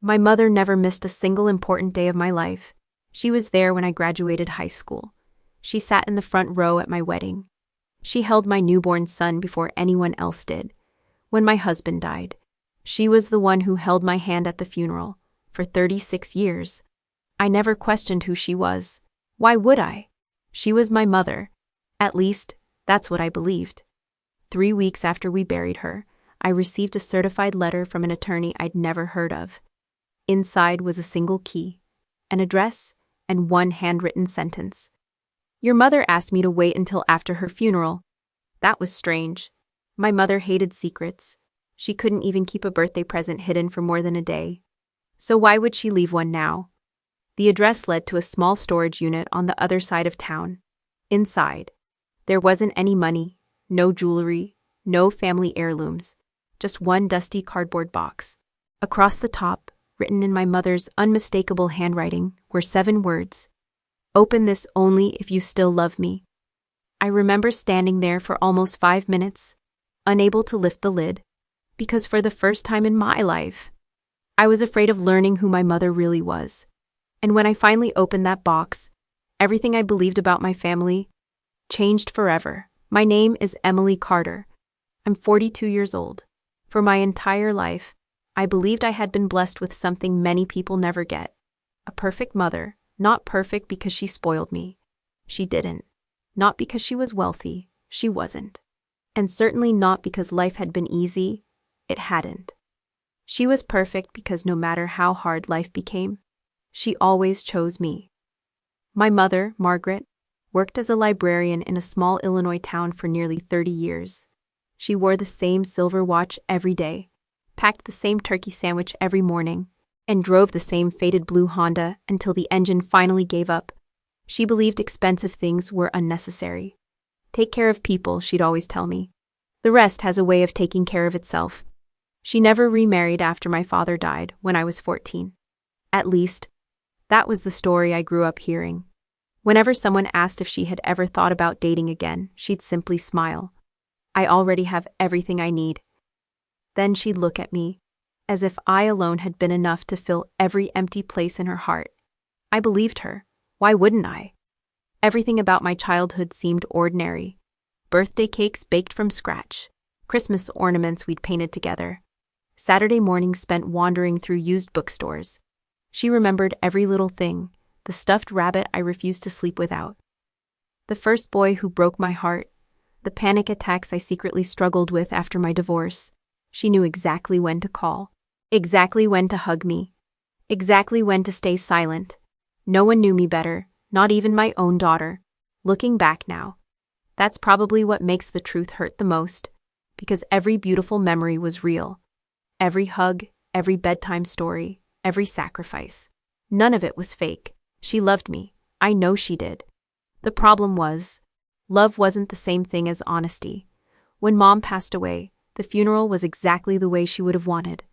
My mother never missed a single important day of my life. She was there when I graduated high school. She sat in the front row at my wedding. She held my newborn son before anyone else did. When my husband died, she was the one who held my hand at the funeral. For 36 years, I never questioned who she was. Why would I? She was my mother. At least, that's what I believed. 3 weeks after we buried her, I received a certified letter from an attorney I'd never heard of. Inside was a single key, an address, and one handwritten sentence. Your mother asked me to wait until after her funeral. That was strange. My mother hated secrets. She couldn't even keep a birthday present hidden for more than a day. So why would she leave one now? The address led to a small storage unit on the other side of town. Inside, there wasn't any money, no jewelry, no family heirlooms, just one dusty cardboard box. Across the top, written in my mother's unmistakable handwriting, were 7 words. Open this only if you still love me. I remember standing there for almost 5 minutes, unable to lift the lid, because for the first time in my life, I was afraid of learning who my mother really was. And when I finally opened that box, everything I believed about my family changed forever. My name is Emily Carter. I'm 42 years old. For my entire life, I believed I had been blessed with something many people never get. A perfect mother, not perfect because she spoiled me. She didn't. Not because she was wealthy. She wasn't. And certainly not because life had been easy. It hadn't. She was perfect because no matter how hard life became, she always chose me. My mother, Margaret, worked as a librarian in a small Illinois town for nearly 30 years. She wore the same silver watch every day, packed the same turkey sandwich every morning, and drove the same faded blue Honda until the engine finally gave up. She believed expensive things were unnecessary. Take care of people, she'd always tell me. The rest has a way of taking care of itself. She never remarried after my father died when I was 14. At least, that was the story I grew up hearing. Whenever someone asked if she had ever thought about dating again, she'd simply smile. I already have everything I need. Then she'd look at me, as if I alone had been enough to fill every empty place in her heart. I believed her. Why wouldn't I? Everything about my childhood seemed ordinary. Birthday cakes baked from scratch, Christmas ornaments we'd painted together, Saturday mornings spent wandering through used bookstores. She remembered every little thing, the stuffed rabbit I refused to sleep without, the first boy who broke my heart, the panic attacks I secretly struggled with after my divorce. She knew exactly when to call, exactly when to hug me, exactly when to stay silent. No one knew me better, not even my own daughter. Looking back now, that's probably what makes the truth hurt the most, because every beautiful memory was real. Every hug, every bedtime story, every sacrifice. None of it was fake. She loved me. I know she did. The problem was, love wasn't the same thing as honesty. When Mom passed away, the funeral was exactly the way she would have wanted.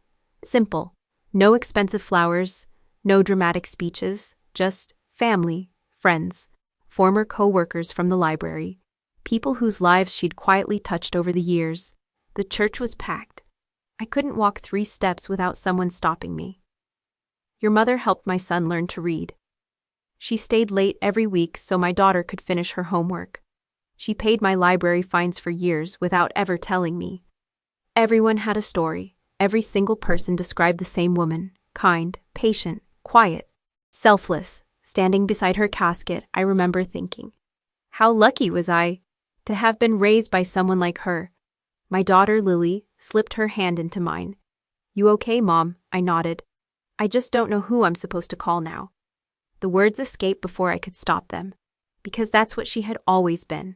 Simple. No expensive flowers, no dramatic speeches, just family, friends, former co-workers from the library, people whose lives she'd quietly touched over the years. The church was packed. I couldn't walk 3 steps without someone stopping me. Your mother helped my son learn to read. She stayed late every week so my daughter could finish her homework. She paid my library fines for years without ever telling me. Everyone had a story. Every single person described the same woman, kind, patient, quiet, selfless. Standing beside her casket, I remember thinking, how lucky was I to have been raised by someone like her. My daughter, Lily, slipped her hand into mine. You okay, Mom? I nodded. I just don't know who I'm supposed to call now. The words escaped before I could stop them, because that's what she had always been.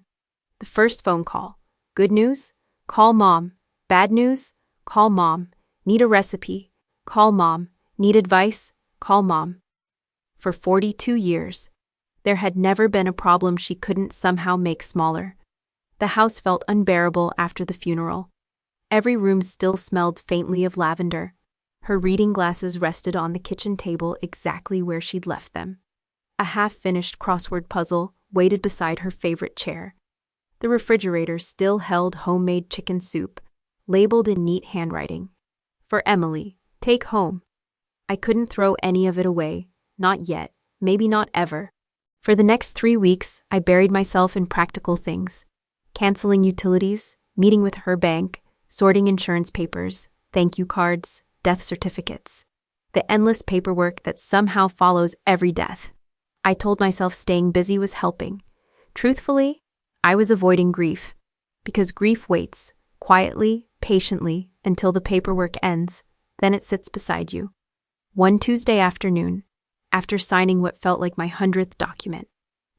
The first phone call. Good news? Call Mom. Bad news? Call Mom. Need a recipe? Call Mom. Need advice? Call Mom. For 42 years, there had never been a problem she couldn't somehow make smaller. The house felt unbearable after the funeral. Every room still smelled faintly of lavender. Her reading glasses rested on the kitchen table exactly where she'd left them. A half-finished crossword puzzle waited beside her favorite chair. The refrigerator still held homemade chicken soup, labeled in neat handwriting. For Emily, take home. I couldn't throw any of it away. Not yet. Maybe not ever. For the next 3 weeks, I buried myself in practical things. Canceling utilities, meeting with her bank, sorting insurance papers, thank you cards, death certificates. The endless paperwork that somehow follows every death. I told myself staying busy was helping. Truthfully, I was avoiding grief. Because grief waits, quietly, patiently, until the paperwork ends, then it sits beside you. One Tuesday afternoon, after signing what felt like my 100th document,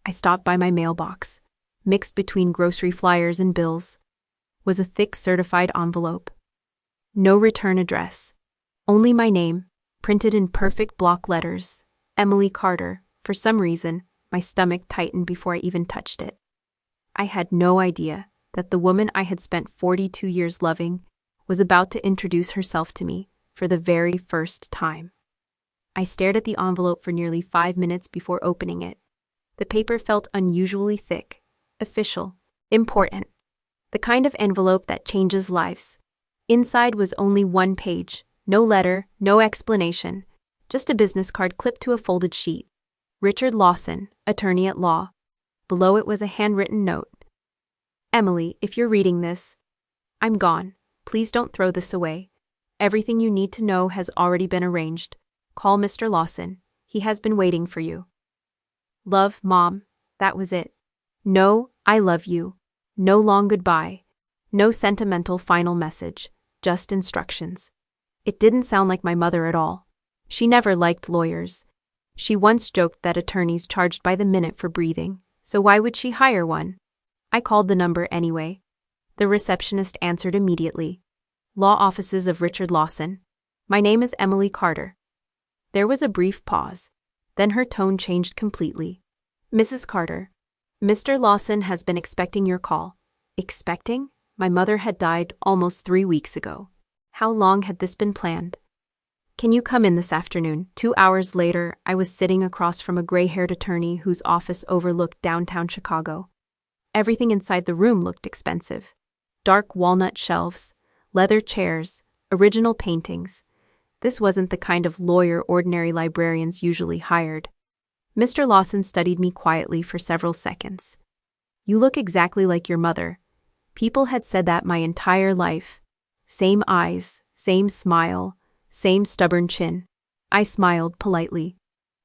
I stopped by my mailbox. Mixed between grocery flyers and bills was a thick certified envelope. No return address. Only my name, printed in perfect block letters, Emily Carter. For some reason, my stomach tightened before I even touched it. I had no idea that the woman I had spent 42 years loving was about to introduce herself to me for the very first time. I stared at the envelope for nearly 5 minutes before opening it. The paper felt unusually thick, official, important. The kind of envelope that changes lives. Inside was only 1 page, no letter, no explanation, just a business card clipped to a folded sheet. Richard Lawson, attorney at law. Below it was a handwritten note. Emily, if you're reading this, I'm gone. Please don't throw this away. Everything you need to know has already been arranged. Call Mr. Lawson. He has been waiting for you. Love, Mom. That was it. No, I love you. No long goodbye. No sentimental final message. Just instructions. It didn't sound like my mother at all. She never liked lawyers. She once joked that attorneys charged by the minute for breathing, so why would she hire one? I called the number anyway. The receptionist answered immediately. Law offices of Richard Lawson. My name is Emily Carter. There was a brief pause. Then her tone changed completely. Mrs. Carter, Mr. Lawson has been expecting your call. Expecting? My mother had died almost 3 weeks ago. How long had this been planned? Can you come in this afternoon? 2 hours later, I was sitting across from a gray-haired attorney whose office overlooked downtown Chicago. Everything inside the room looked expensive. Dark walnut shelves, leather chairs, original paintings. This wasn't the kind of lawyer ordinary librarians usually hired. Mr. Lawson studied me quietly for several seconds. You look exactly like your mother. People had said that my entire life. Same eyes, same smile, same stubborn chin. I smiled politely.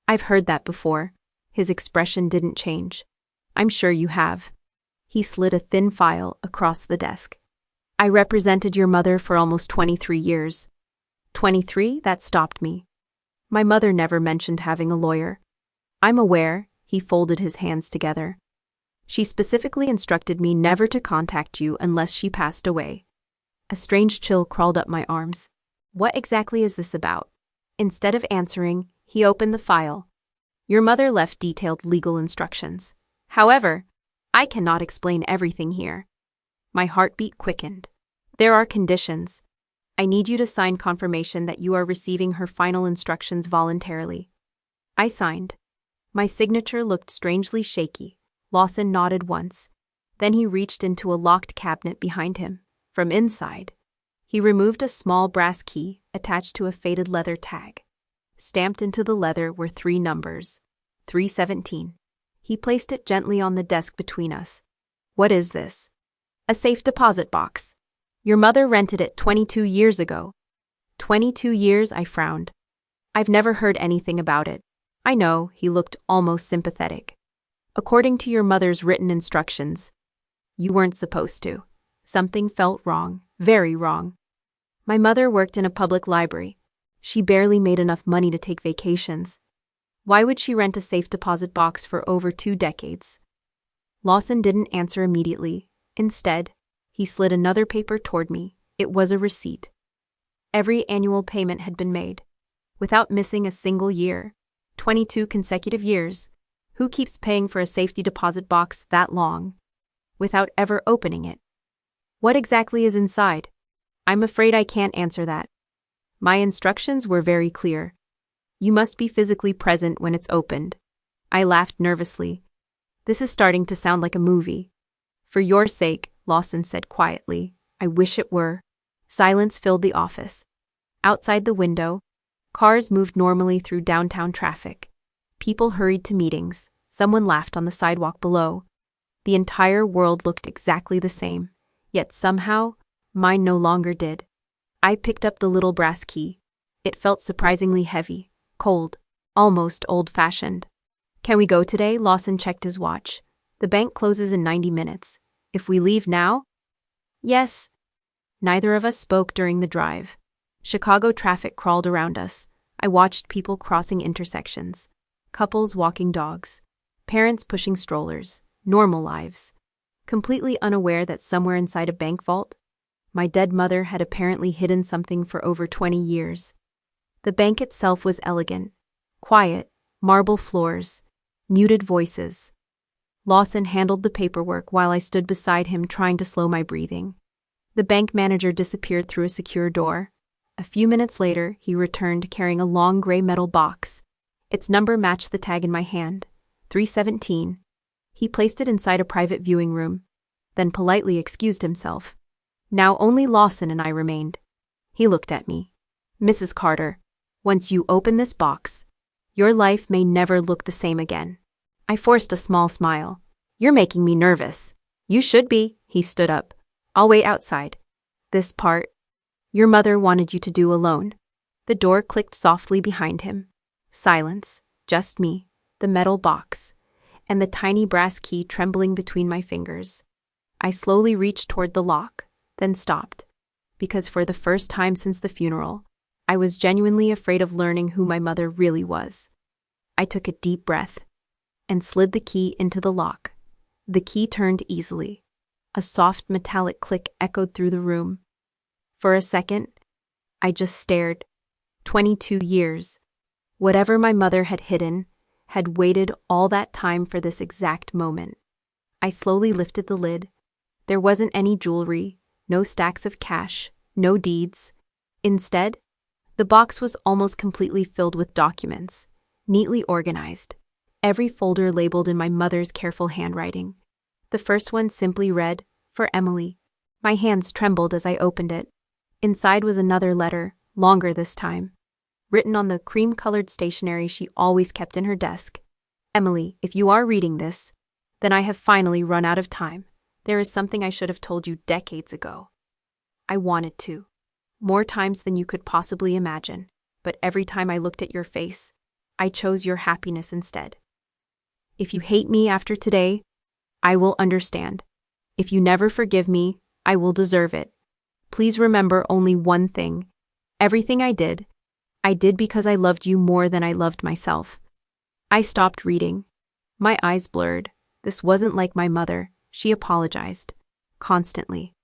I've heard that before. His expression didn't change. I'm sure you have. He slid a thin file across the desk. I represented your mother for almost 23 years. 23? That stopped me. My mother never mentioned having a lawyer. I'm aware, he folded his hands together. She specifically instructed me never to contact you unless she passed away. A strange chill crawled up my arms. What exactly is this about? Instead of answering, he opened the file. Your mother left detailed legal instructions. However, I cannot explain everything here. My heartbeat quickened. There are conditions. I need you to sign confirmation that you are receiving her final instructions voluntarily. I signed. My signature looked strangely shaky. Lawson nodded once. Then he reached into a locked cabinet behind him. From inside, he removed a small brass key attached to a faded leather tag. Stamped into the leather were 3 numbers. 317. He placed it gently on the desk between us. What is this? A safe deposit box. Your mother rented it 22 years ago. 22 years, I frowned. I've never heard anything about it. I know, he looked almost sympathetic. According to your mother's written instructions, you weren't supposed to. Something felt wrong, very wrong. My mother worked in a public library. She barely made enough money to take vacations. Why would she rent a safe deposit box for over 2 decades? Lawson didn't answer immediately. Instead, he slid another paper toward me. It was a receipt. Every annual payment had been made, without missing a single year. 22 consecutive years. Who keeps paying for a safety deposit box that long, without ever opening it? What exactly is inside? I'm afraid I can't answer that. My instructions were very clear. You must be physically present when it's opened. I laughed nervously. This is starting to sound like a movie. For your sake, Lawson said quietly, I wish it were. Silence filled the office. Outside the window, Cars moved normally through downtown traffic. People hurried to meetings. Someone laughed on the sidewalk below. The entire world looked exactly the same, yet somehow, mine no longer did. I picked up the little brass key. It felt surprisingly heavy, cold, almost old-fashioned. "Can we go today?" Lawson checked his watch. "The bank closes in 90 minutes. If we leave now?" "Yes." Neither of us spoke during the drive. Chicago traffic crawled around us. I watched people crossing intersections, couples walking dogs, parents pushing strollers, normal lives. Completely unaware that somewhere inside a bank vault, my dead mother had apparently hidden something for over 20 years. The bank itself was elegant, quiet, marble floors, muted voices. Lawson handled the paperwork while I stood beside him trying to slow my breathing. The bank manager disappeared through a secure door. A few minutes later, he returned carrying a long gray metal box. Its number matched the tag in my hand, 317. He placed it inside a private viewing room, then politely excused himself. Now only Lawson and I remained. He looked at me. "Mrs. Carter, once you open this box, your life may never look the same again." I forced a small smile. "You're making me nervous." "You should be." He stood up. "I'll wait outside. This part, your mother wanted you to do alone." The door clicked softly behind him. Silence, just me, the metal box, and the tiny brass key trembling between my fingers. I slowly reached toward the lock, then stopped, because for the first time since the funeral, I was genuinely afraid of learning who my mother really was. I took a deep breath and slid the key into the lock. The key turned easily. A soft metallic click echoed through the room. For a second, I just stared. 22 years. Whatever my mother had hidden, had waited all that time for this exact moment. I slowly lifted the lid. There wasn't any jewelry, no stacks of cash, no deeds. Instead, the box was almost completely filled with documents, neatly organized, every folder labeled in my mother's careful handwriting. The first one simply read, "For Emily." My hands trembled as I opened it. Inside was another letter, longer this time, written on the cream-colored stationery she always kept in her desk. "Emily, if you are reading this, then I have finally run out of time. There is something I should have told you decades ago. I wanted to. More times than you could possibly imagine, but every time I looked at your face, I chose your happiness instead. If you hate me after today, I will understand. If you never forgive me, I will deserve it. Please remember only one thing. Everything I did because I loved you more than I loved myself." I stopped reading. My eyes blurred. This wasn't like my mother. She apologized. Constantly.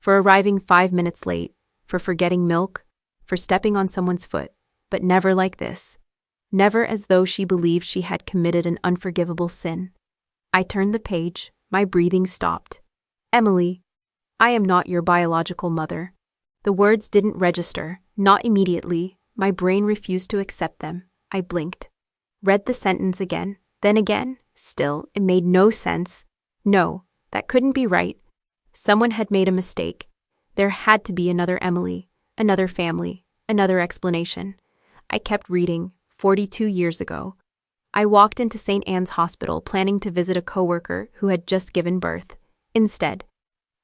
For arriving 5 minutes late, for forgetting milk, for stepping on someone's foot, but never like this. Never as though she believed she had committed an unforgivable sin. I turned the page, my breathing stopped. "Emily, I am not your biological mother." The words didn't register, not immediately. My brain refused to accept them. I blinked. Read the sentence again, then again. Still, it made no sense. No, that couldn't be right. Someone had made a mistake. There had to be another Emily, another family, another explanation. I kept reading. 42 years ago, I walked into St. Anne's Hospital planning to visit a coworker who had just given birth. Instead,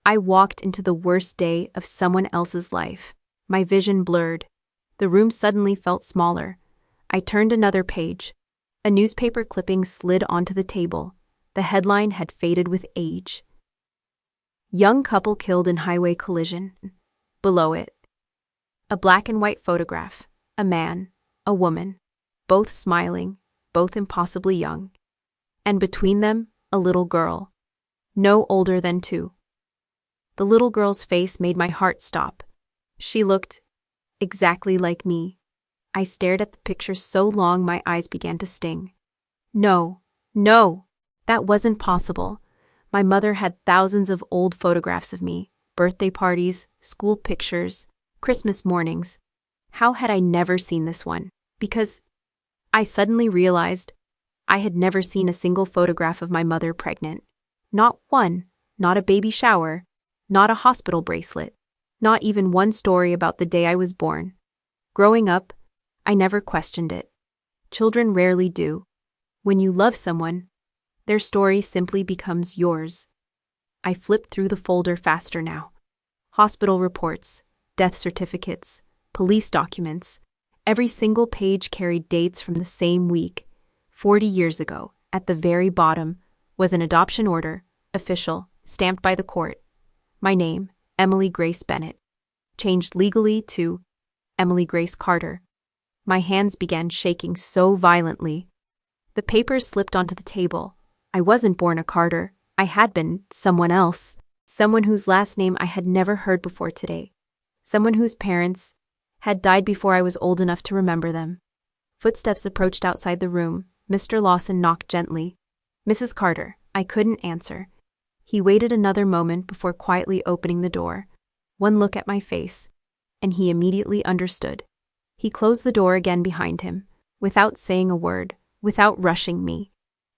I walked into the worst day of someone else's life. My vision blurred. The room suddenly felt smaller. I turned another page. A newspaper clipping slid onto the table. The headline had faded with age. "Young couple killed in highway collision." Below it, a black and white photograph. A man, a woman, both smiling, both impossibly young. And between them, a little girl, no older than 2. The little girl's face made my heart stop. She looked exactly like me. I stared at the picture so long my eyes began to sting. No, that wasn't possible. My mother had thousands of old photographs of me, birthday parties, school pictures, Christmas mornings. How had I never seen this one? Because I suddenly realized I had never seen a single photograph of my mother pregnant. Not one, not a baby shower, not a hospital bracelet, not even one story about the day I was born. Growing up, I never questioned it. Children rarely do. When you love someone, their story simply becomes yours. I flipped through the folder faster now. Hospital reports, death certificates, police documents. Every single page carried dates from the same week. 40 years ago, at the very bottom, was an adoption order, official, stamped by the court. My name, Emily Grace Bennett. Changed legally to Emily Grace Carter. My hands began shaking so violently. The papers slipped onto the table. I wasn't born a Carter. I had been someone else. Someone whose last name I had never heard before today. Someone whose parents had died before I was old enough to remember them. Footsteps approached outside the room. Mr. Lawson knocked gently. Mrs. Carter. I couldn't answer. He waited another moment before quietly opening the door. One look at my face, and he immediately understood. He closed the door again behind him, without saying a word, without rushing me.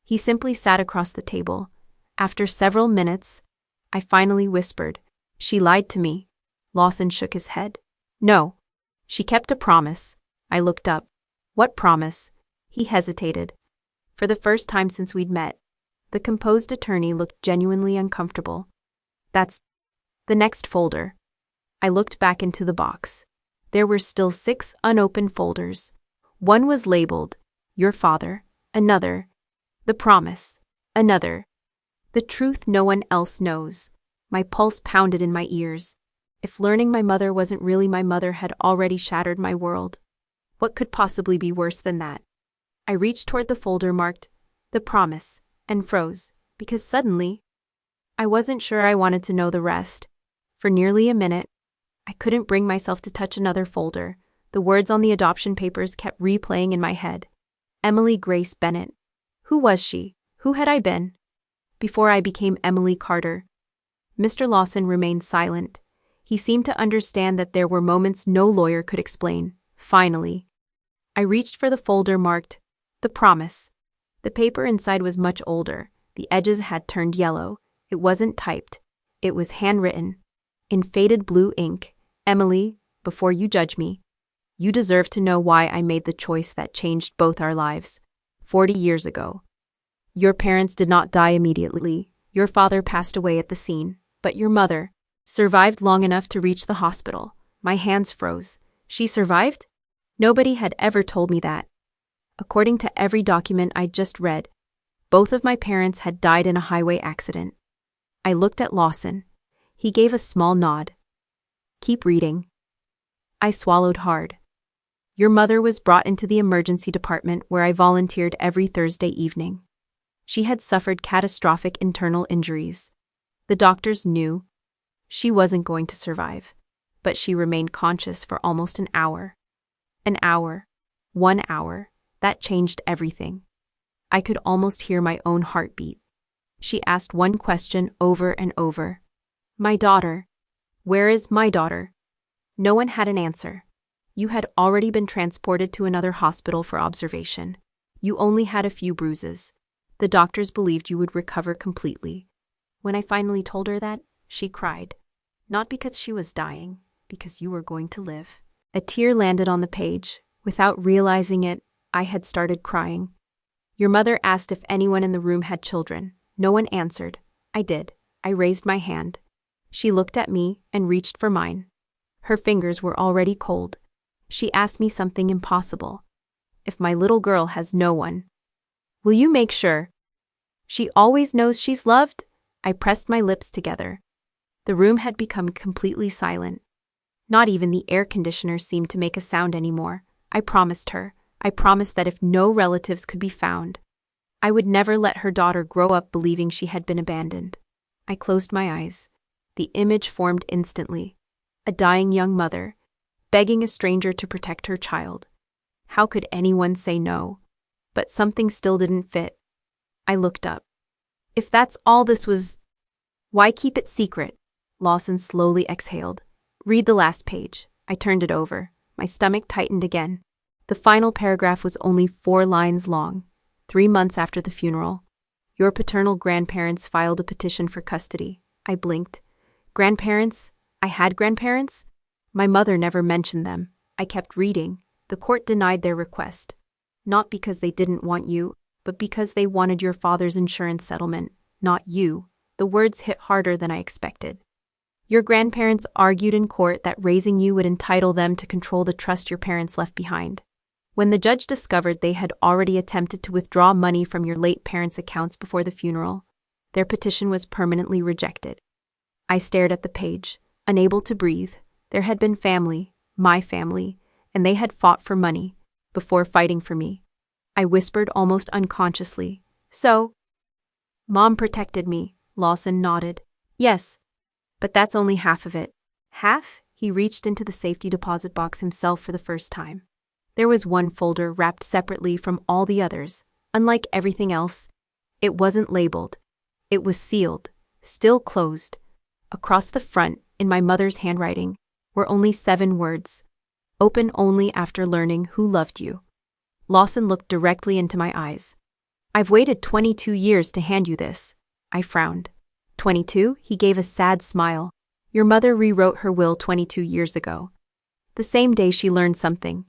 He simply sat across the table. After several minutes, I finally whispered, "She lied to me." Lawson shook his head. "No. She kept a promise." I looked up. "What promise?" He hesitated. For the first time since we'd met, the composed attorney looked genuinely uncomfortable. "That's the next folder." I looked back into the box. There were still 6 unopened folders. One was labeled, "Your father," another, "The promise," another, "The truth no one else knows." My pulse pounded in my ears. If learning my mother wasn't really my mother had already shattered my world, what could possibly be worse than that? I reached toward the folder marked, "The promise," and froze, because suddenly, I wasn't sure I wanted to know the rest. For nearly a minute, I couldn't bring myself to touch another folder. The words on the adoption papers kept replaying in my head. Emily Grace Bennett. Who was she? Who had I been? Before I became Emily Carter. Mr. Lawson remained silent. He seemed to understand that there were moments no lawyer could explain. Finally, I reached for the folder marked, "The promise." The paper inside was much older. The edges had turned yellow. It wasn't typed. It was handwritten. In faded blue ink. "Emily, before you judge me, you deserve to know why I made the choice that changed both our lives. 40 years ago. Your parents did not die immediately. Your father passed away at the scene, but your mother survived long enough to reach the hospital." My hands froze. She survived? Nobody had ever told me that. According to every document I'd just read, both of my parents had died in a highway accident. I looked at Lawson. He gave a small nod. "Keep reading." I swallowed hard. "Your mother was brought into the emergency department where I volunteered every Thursday evening. She had suffered catastrophic internal injuries. The doctors knew she wasn't going to survive, but she remained conscious for almost an hour. An hour. 1 hour. That changed everything. I could almost hear my own heartbeat. She asked one question over and over. My daughter. Where is my daughter? No one had an answer. You had already been transported to another hospital for observation. You only had a few bruises. The doctors believed you would recover completely. When I finally told her that, she cried. Not because she was dying, because you were going to live. A tear landed on the page. Without realizing it, I had started crying. Your mother asked if anyone in the room had children. No one answered. I did. I raised my hand. She looked at me and reached for mine. Her fingers were already cold. She asked me something impossible. If my little girl has no one, will you make sure she always knows she's loved? I pressed my lips together. The room had become completely silent. Not even the air conditioner seemed to make a sound anymore. I promised her. I promised that if no relatives could be found, I would never let her daughter grow up believing she had been abandoned. I closed my eyes. The image formed instantly. A dying young mother, begging a stranger to protect her child. How could anyone say no? But something still didn't fit. I looked up. If that's all this was, why keep it secret? Lawson slowly exhaled. Read the last page. I turned it over. My stomach tightened again. The final paragraph was only 4 lines long. 3 months after the funeral, your paternal grandparents filed a petition for custody. I blinked. Grandparents? I had grandparents? My mother never mentioned them. I kept reading. The court denied their request. Not because they didn't want you, but because they wanted your father's insurance settlement, not you. The words hit harder than I expected. Your grandparents argued in court that raising you would entitle them to control the trust your parents left behind. When the judge discovered they had already attempted to withdraw money from your late parents' accounts before the funeral, their petition was permanently rejected. I stared at the page, unable to breathe. There had been family, my family, and they had fought for money, before fighting for me. I whispered almost unconsciously, "So?" "Mom protected me," Lawson nodded. "Yes. But that's only half of it." "Half?" He reached into the safety deposit box himself for the first time. There was one folder wrapped separately from all the others. Unlike everything else, it wasn't labeled. It was sealed, still closed. Across the front, in my mother's handwriting, were only 7 words. "Open only after learning who loved you." Lawson looked directly into my eyes. "I've waited 22 years to hand you this." I frowned. 22? He gave a sad smile. "Your mother rewrote her will 22 years ago. The same day she learned something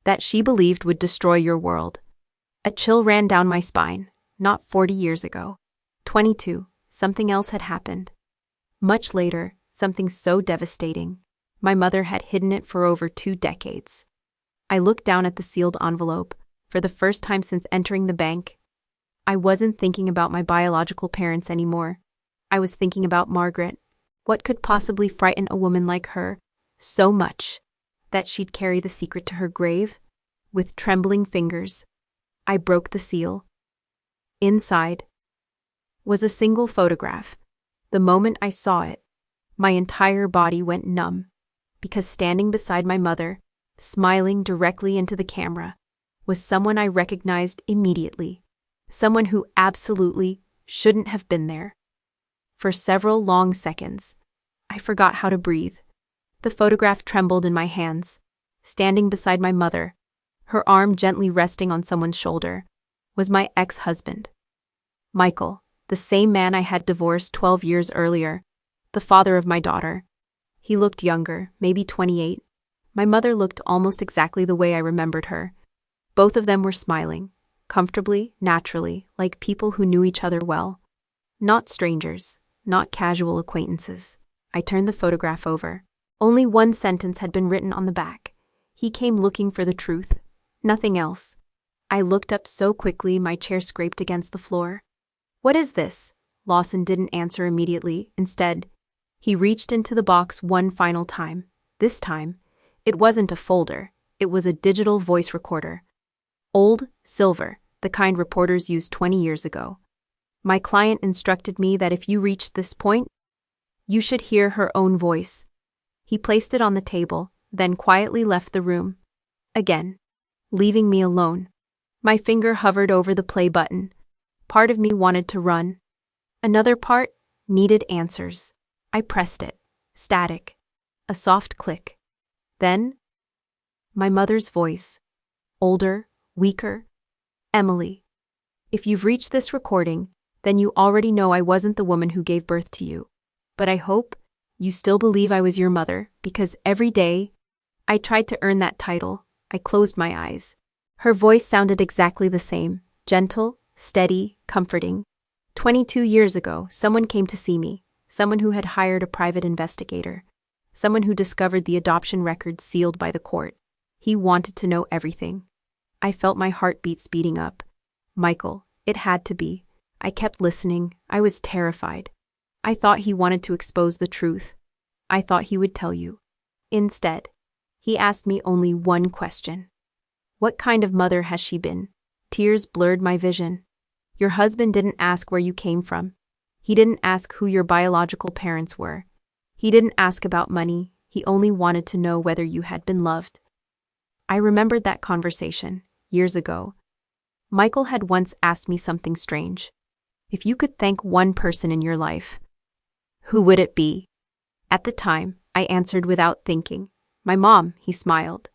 that she believed would destroy your world." A chill ran down my spine. Not 40 years ago. 22. Something else had happened. Much later, something so devastating. My mother had hidden it for over 2 decades. I looked down at the sealed envelope. For the first time since entering the bank, I wasn't thinking about my biological parents anymore. I was thinking about Margaret. What could possibly frighten a woman like her so much that she'd carry the secret to her grave? With trembling fingers, I broke the seal. Inside was a single photograph. The moment I saw it, my entire body went numb, because standing beside my mother, smiling directly into the camera, was someone I recognized immediately. Someone who absolutely shouldn't have been there. For several long seconds, I forgot how to breathe. The photograph trembled in my hands. Standing beside my mother, her arm gently resting on someone's shoulder, was my ex-husband. Michael, the same man I had divorced 12 years earlier, the father of my daughter. He looked younger, maybe 28. My mother looked almost exactly the way I remembered her. Both of them were smiling, comfortably, naturally, like people who knew each other well. Not strangers, not casual acquaintances. I turned the photograph over. Only one sentence had been written on the back. "He came looking for the truth." Nothing else. I looked up so quickly my chair scraped against the floor. "What is this?" Lawson didn't answer immediately. Instead, he reached into the box one final time. This time, it wasn't a folder. It was a digital voice recorder. Old, silver, the kind reporters used 20 years ago. My client instructed me that if you reached this point, you should hear her own voice. He placed it on the table, then quietly left the room. Again, leaving me alone. My finger hovered over the play button. Part of me wanted to run. Another part needed answers. I pressed it. Static. A soft click. Then, my mother's voice. Older, weaker. "Emily, if you've reached this recording, then you already know I wasn't the woman who gave birth to you. But I hope you still believe I was your mother, because every day I tried to earn that title. I closed my eyes." Her voice sounded exactly the same, gentle, steady, comforting. 22 years ago, someone came to see me, someone who had hired a private investigator, someone who discovered the adoption records sealed by the court. He wanted to know everything. I felt my heartbeat speeding up. Michael, it had to be. I kept listening. I was terrified. I thought he wanted to expose the truth. I thought he would tell you. Instead, he asked me only one question. What kind of mother has she been? Tears blurred my vision. Your husband didn't ask where you came from. He didn't ask who your biological parents were. He didn't ask about money. He only wanted to know whether you had been loved. I remembered that conversation, years ago. Michael had once asked me something strange. If you could thank one person in your life, who would it be? At the time, I answered without thinking. My mom, he smiled.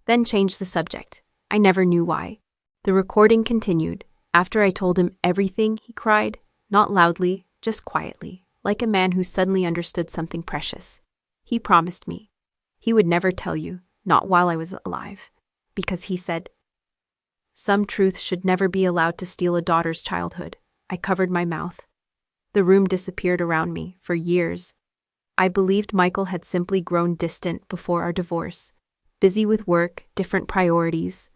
Then changed the subject. I never knew why. The recording continued. After I told him everything, he cried, not loudly, just quietly, like a man who suddenly understood something precious. He promised me. He would never tell you, not while I was alive. Because he said, some truths should never be allowed to steal a daughter's childhood. I covered my mouth. The room disappeared around me for years. I believed Michael had simply grown distant before our divorce, busy with work, different priorities,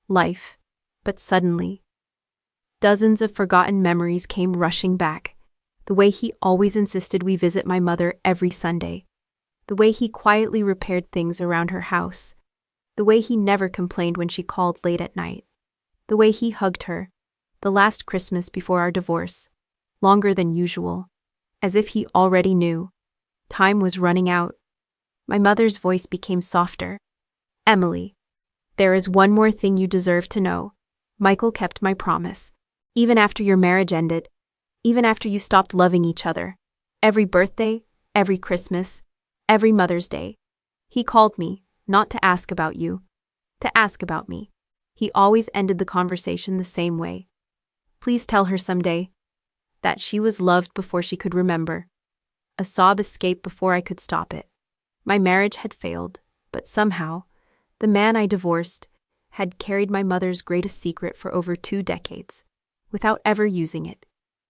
life. But suddenly, dozens of forgotten memories came rushing back. The way he always insisted we visit my mother every Sunday. The way he quietly repaired things around her house. The way he never complained when she called late at night. The way he hugged her, the last Christmas before our divorce, longer than usual, as if he already knew. Time was running out. My mother's voice became softer. Emily, there is one more thing you deserve to know. Michael kept my promise. Even after your marriage ended, even after you stopped loving each other, every birthday, every Christmas, every Mother's Day, he called me, not to ask about you, to ask about me. He always ended the conversation the same way. Please tell her someday that she was loved before she could remember. A sob escaped before I could stop it. My marriage had failed, but somehow, the man I divorced had carried my mother's greatest secret for over 2 decades, without ever using it,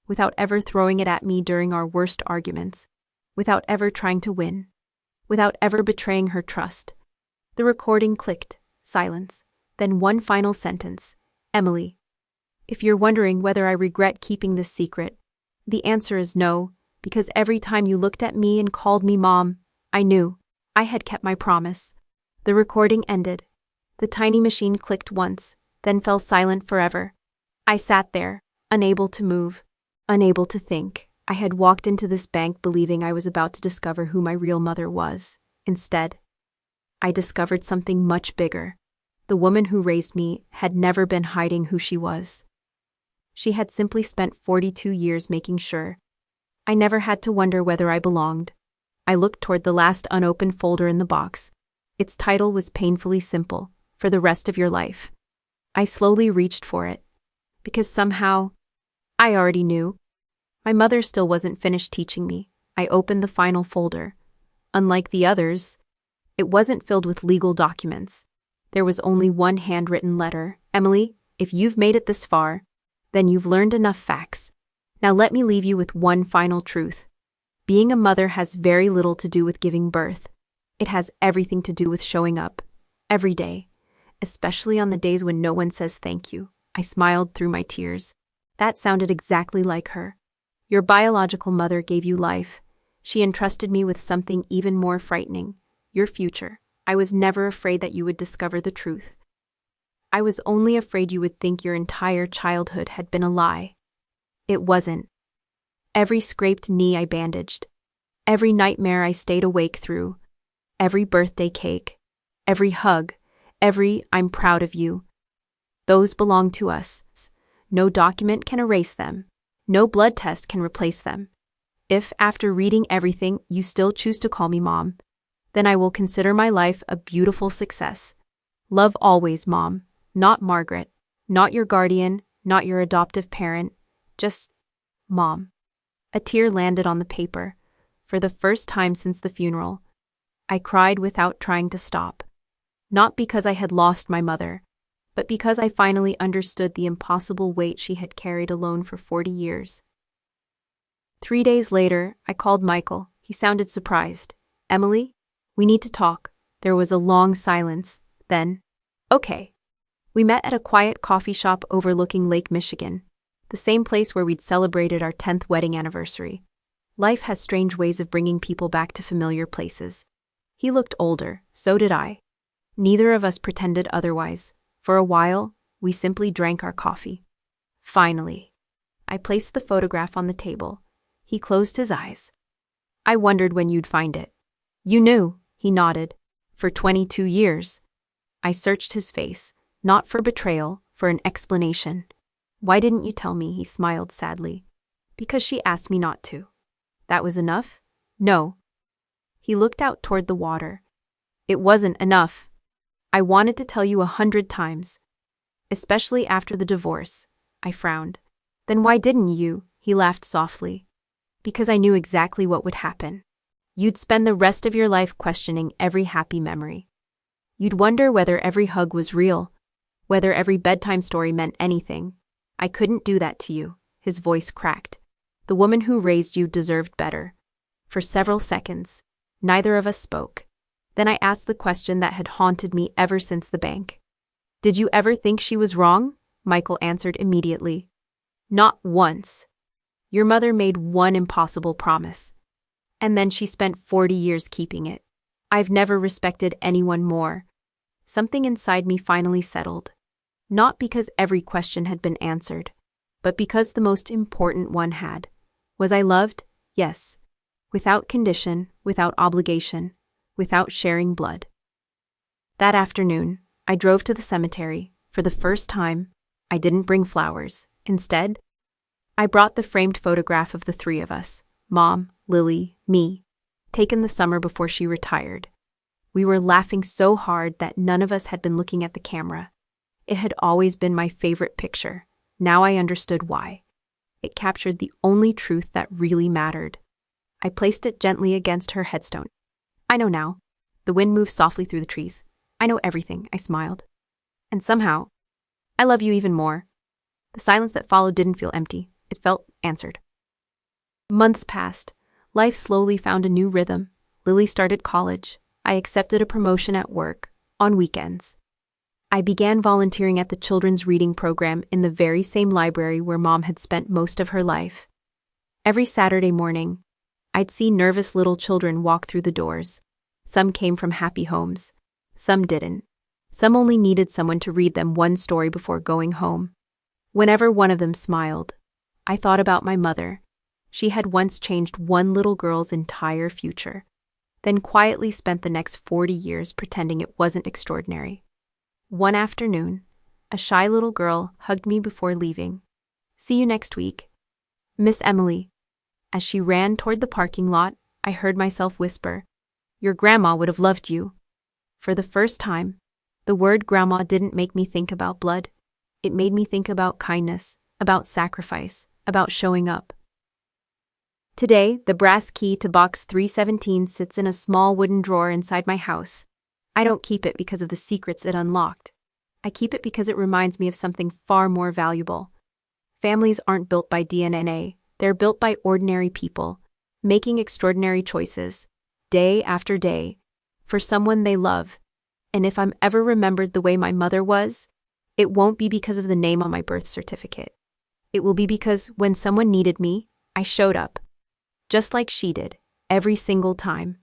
without ever throwing it at me during our worst arguments, without ever trying to win, without ever betraying her trust. The recording clicked, silence, then one final sentence. Emily, if you're wondering whether I regret keeping this secret, the answer is no, because every time you looked at me and called me Mom, I knew I had kept my promise. The recording ended. The tiny machine clicked once, then fell silent forever. I sat there, unable to move, unable to think. I had walked into this bank believing I was about to discover who my real mother was. Instead, I discovered something much bigger. The woman who raised me had never been hiding who she was. She had simply spent 42 years making sure I never had to wonder whether I belonged. I looked toward the last unopened folder in the box. Its title was painfully simple, For the Rest of Your Life. I slowly reached for it, because somehow, I already knew. My mother still wasn't finished teaching me. I opened the final folder. Unlike the others, it wasn't filled with legal documents. There was only one handwritten letter. Emily, if you've made it this far, then you've learned enough facts. Now let me leave you with one final truth. Being a mother has very little to do with giving birth. It has everything to do with showing up, every day, especially on the days when no one says thank you. I smiled through my tears. That sounded exactly like her. Your biological mother gave you life. She entrusted me with something even more frightening, your future. I was never afraid that you would discover the truth. I was only afraid you would think your entire childhood had been a lie. It wasn't. Every scraped knee I bandaged, every nightmare I stayed awake through, every birthday cake, every hug, every "I'm proud of you," those belong to us. No document can erase them. No blood test can replace them. If, after reading everything, you still choose to call me Mom, then I will consider my life a beautiful success. Love always, Mom. Not Margaret. Not your guardian. Not your adoptive parent. Just Mom. A tear landed on the paper. For the first time since the funeral, I cried without trying to stop. Not because I had lost my mother, but because I finally understood the impossible weight she had carried alone for 40 years. 3 days later, I called Michael. He sounded surprised. Emily, we need to talk. There was a long silence. Then, okay. We met at a quiet coffee shop overlooking Lake Michigan, the same place where we'd celebrated our 10th wedding anniversary. Life has strange ways of bringing people back to familiar places. He looked older, so did I. Neither of us pretended otherwise. For a while, we simply drank our coffee. Finally, I placed the photograph on the table. He closed his eyes. I wondered when you'd find it. You knew, he nodded. For 22 years. I searched his face, not for betrayal, for an explanation. Why didn't you tell me? He smiled sadly. Because she asked me not to. That was enough? No. He looked out toward the water. It wasn't enough. I wanted to tell you 100 times. Especially after the divorce. I frowned. Then why didn't you? He laughed softly. Because I knew exactly what would happen. You'd spend the rest of your life questioning every happy memory. You'd wonder whether every hug was real, whether every bedtime story meant anything. I couldn't do that to you, his voice cracked. The woman who raised you deserved better. For several seconds, neither of us spoke. Then I asked the question that had haunted me ever since the bank. Did you ever think she was wrong? Michael answered immediately. Not once. Your mother made one impossible promise. And then she spent 40 years keeping it. I've never respected anyone more. Something inside me finally settled. Not because every question had been answered, but because the most important one had. Was I loved? Yes. Without condition, without obligation, without sharing blood. That afternoon, I drove to the cemetery. For the first time, I didn't bring flowers. Instead, I brought the framed photograph of the three of us, Mom, Lily, me, taken the summer before she retired. We were laughing so hard that none of us had been looking at the camera. It had always been my favorite picture. Now I understood why. It captured the only truth that really mattered. I placed it gently against her headstone. I know now. The wind moved softly through the trees. I know everything, I smiled. And somehow, I love you even more. The silence that followed didn't feel empty. It felt answered. Months passed. Life slowly found a new rhythm. Lily started college. I accepted a promotion at work, on weekends. I began volunteering at the children's reading program in the very same library where Mom had spent most of her life. Every Saturday morning, I'd see nervous little children walk through the doors. Some came from happy homes. Some didn't. Some only needed someone to read them one story before going home. Whenever one of them smiled, I thought about my mother. She had once changed one little girl's entire future, then quietly spent the next 40 years pretending it wasn't extraordinary. One afternoon, a shy little girl hugged me before leaving. See you next week, Miss Emily. As she ran toward the parking lot, I heard myself whisper, Your grandma would have loved you. For the first time, the word grandma didn't make me think about blood. It made me think about kindness, about sacrifice, about showing up. Today, the brass key to box 317 sits in a small wooden drawer inside my house. I don't keep it because of the secrets it unlocked. I keep it because it reminds me of something far more valuable. Families aren't built by DNA, they're built by ordinary people, making extraordinary choices, day after day, for someone they love. And if I'm ever remembered the way my mother was, it won't be because of the name on my birth certificate. It will be because when someone needed me, I showed up. Just like she did, every single time.